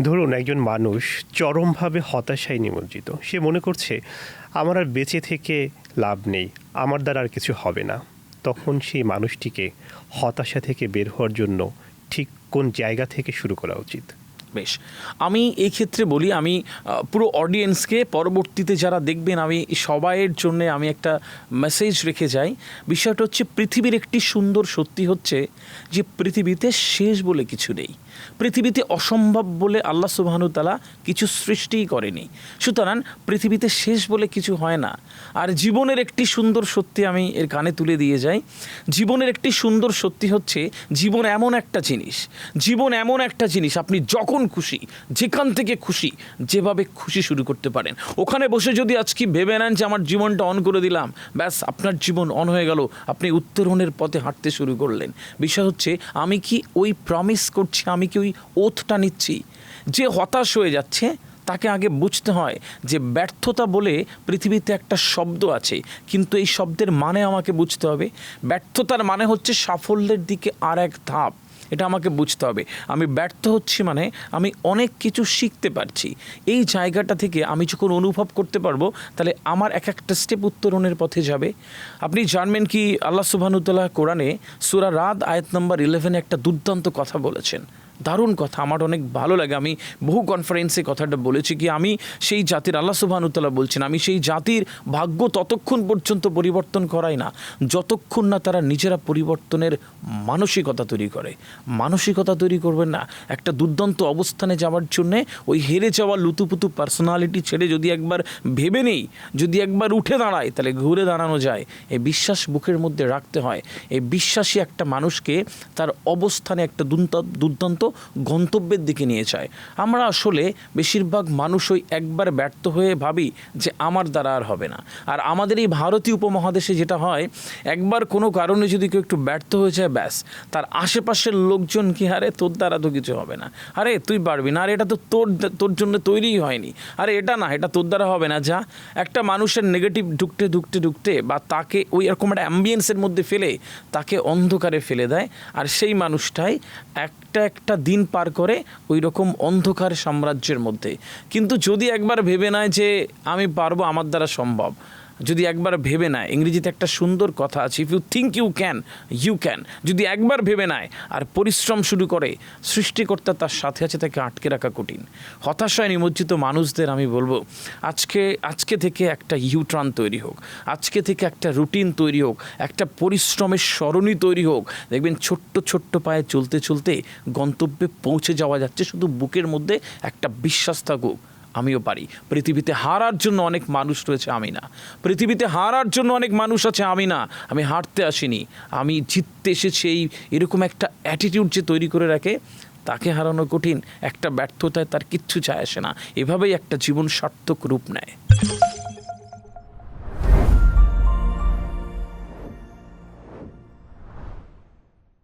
ধরুন একজন মানুষ চরমভাবে হতাশায় নিমজ্জিত। সে মনে করছে আমার আর বেঁচে থেকে লাভ নেই, আমার দ্বারা আর কিছু হবে না। তখন সেই মানুষটিকে হতাশা থেকে বের হওয়ার জন্য ঠিক কোন জায়গা থেকে শুরু করা উচিত? বেশ, আমি এই ক্ষেত্রে বলি, আমি পুরো অডিয়েন্সকে, পরবর্তীতে যারা দেখবেন, আমি সবাইয়ের জন্য আমি একটা মেসেজ রেখে যাই। বিষয়টা হচ্ছে, পৃথিবীর একটি সুন্দর সত্যি হচ্ছে যে পৃথিবীতে শেষ বলে কিছু নেই। পৃথিবীতে অসম্ভব বলে আল্লাহ সুবহানাহু তাআলা কিছু সৃষ্টিই করেনি। সুতরাং পৃথিবীতে শেষ বলে কিছু হয় না। আর জীবনের একটি সুন্দর সত্যি আমি এর কানে তুলে দিয়ে যাই। জীবনের একটি সুন্দর সত্যি হচ্ছে, জীবন এমন একটা জিনিস, আপনি যখন খুশি, যেখান থেকে খুশি, যেভাবে খুশি শুরু করতে পারেন। ওখানে বসে যদি আজকে ভেবে নেন যে আমার জীবনটা অন করে দিলাম, ব্যাস আপনার জীবন অন হয়ে গেল, আপনি উত্তরণের পথে হাঁটতে শুরু করলেন। বিষয় হচ্ছে, আমি কি ওই প্রমিস করছি, আমি কি ওই ওথটা নিচ্ছি? যে হতাশ হয়ে যাচ্ছে তাকে আগে বুঝতে হয় যে ব্যর্থতা বলে পৃথিবীতে একটা শব্দ আছে, কিন্তু এই শব্দের মানে আমাকে বুঝতে হবে। ব্যর্থতার মানে হচ্ছে সাফল্যের দিকে আর এক ধাপ, এটা আমাকে বুঝতে হবে। আমি ব্যর্থ হচ্ছি মানে আমি অনেক কিছু শিখতে পারছি। এই জায়গাটা থেকে আমি যখন অনুভব করতে পারবো, তাহলে আমার এক একটা স্টেপ উত্তরণের পথে যাবে। আপনি জানবেন কি, আল্লাহ সুবহানাহু তাআলা কোরআনে সূরা রাদ আয়াত নম্বর 11 একটা দুর্দান্ত কথা বলেছেন। দারুণ কথা, আমার অনেক ভালো লাগে। আমি বহু কনফারেন্সে কথাটা বলেছি কি, আমি সেই জাতির, আল্লাহ সুবহানাহু তাআলা বলছেন, আমি সেই জাতির ভাগ্য ততক্ষণ পর্যন্ত পরিবর্তন করাই না যতক্ষণ না তারা নিজেরা পরিবর্তনের মানসিকতা তৈরি করে। মানসিকতা তৈরি করবেন না একটা দুর্দান্ত অবস্থানে যাওয়ার জন্যে, ওই হেরে যাওয়া লুতুপুতু পার্সোনালিটি ছেড়ে যদি একবার ভেবে নেই, যদি একবার উঠে দাঁড়ায়, তাহলে ঘুরে দাঁড়ানো যায়। এই বিশ্বাস বুকের মধ্যে রাখতে হয়। এই বিশ্বাসী একটা মানুষকে তার অবস্থানে একটা দুর্দান্ত গন্তব্যের দিকে নিয়ে যায়। আমরা আসলে বেশিরভাগ মানুষ ওই একবার ব্যর্থ হয়ে ভাবি যে আমার দ্বারা আর হবে না। আর আমাদের এই ভারতীয় উপমহাদেশে যেটা হয়, একবার কোনো কারণে যদি কেউ একটু ব্যর্থ হয়ে যায়, ব্যাস তার আশেপাশের লোকজন কি, আরে তোর দ্বারা তো কিছু হবে না, আরে তুই পারবি না, আরে এটা তো তোর জন্য তৈরিই হয়নি, আরে এটা না, এটা তোর দ্বারা হবে না। যা একটা মানুষের নেগেটিভ ঢুকতে বা তাকে ওই এরকম একটা অ্যাম্বিয়েন্সের মধ্যে ফেলে তাকে অন্ধকারে ফেলে দেয়। আর সেই মানুষটাই একটা দিন পার করে ওই রকম অন্ধকার সাম্রাজ্যের মধ্যে। কিন্তু যদি একবার ভেবে নেয় যে আমি পারবো, আমার দ্বারা সম্ভব, যদি একবার ভেবে নেয়, ইংরেজিতে একটা সুন্দর কথা আছে, if you think you can, you can. যদি একবার ভেবে নেয় আর পরিশ্রম শুরু করে, সৃষ্টিকর্তা তার সাথে আছে, তাকে আটকে রাখা কঠিন। হতাশায় নিমজ্জিত মানুষদের আমি বলবো, আজকে থেকে একটা ইউটার্ন তৈরি হোক, আজকে থেকে একটা রুটিন তৈরি হোক, একটা পরিশ্রমের সরণি তৈরি হোক। দেখবেন ছোট্ট ছোট্ট পায়ে চলতে চলতে গন্তব্যে পৌঁছে যাওয়া যাচ্ছে। শুধু বুকের মধ্যে একটা বিশ্বাস থাকুক, আমিও পারি। পৃথিবীতে হারার জন্য অনেক মানুষ রয়েছে, আমি না। পৃথিবীতে হারার জন্য অনেক মানুষ আছে, আমি না। আমি হারতে আসিনি, আমি জিততে এসেছি। এরকম একটা অ্যাটিটিউড যে তৈরি করে রাখে, তাকে হারানো কঠিন। একটা ব্যর্থতায় তার কিচ্ছু যায় আসে না। এভাবেই একটা জীবন সার্থক রূপ নেয়।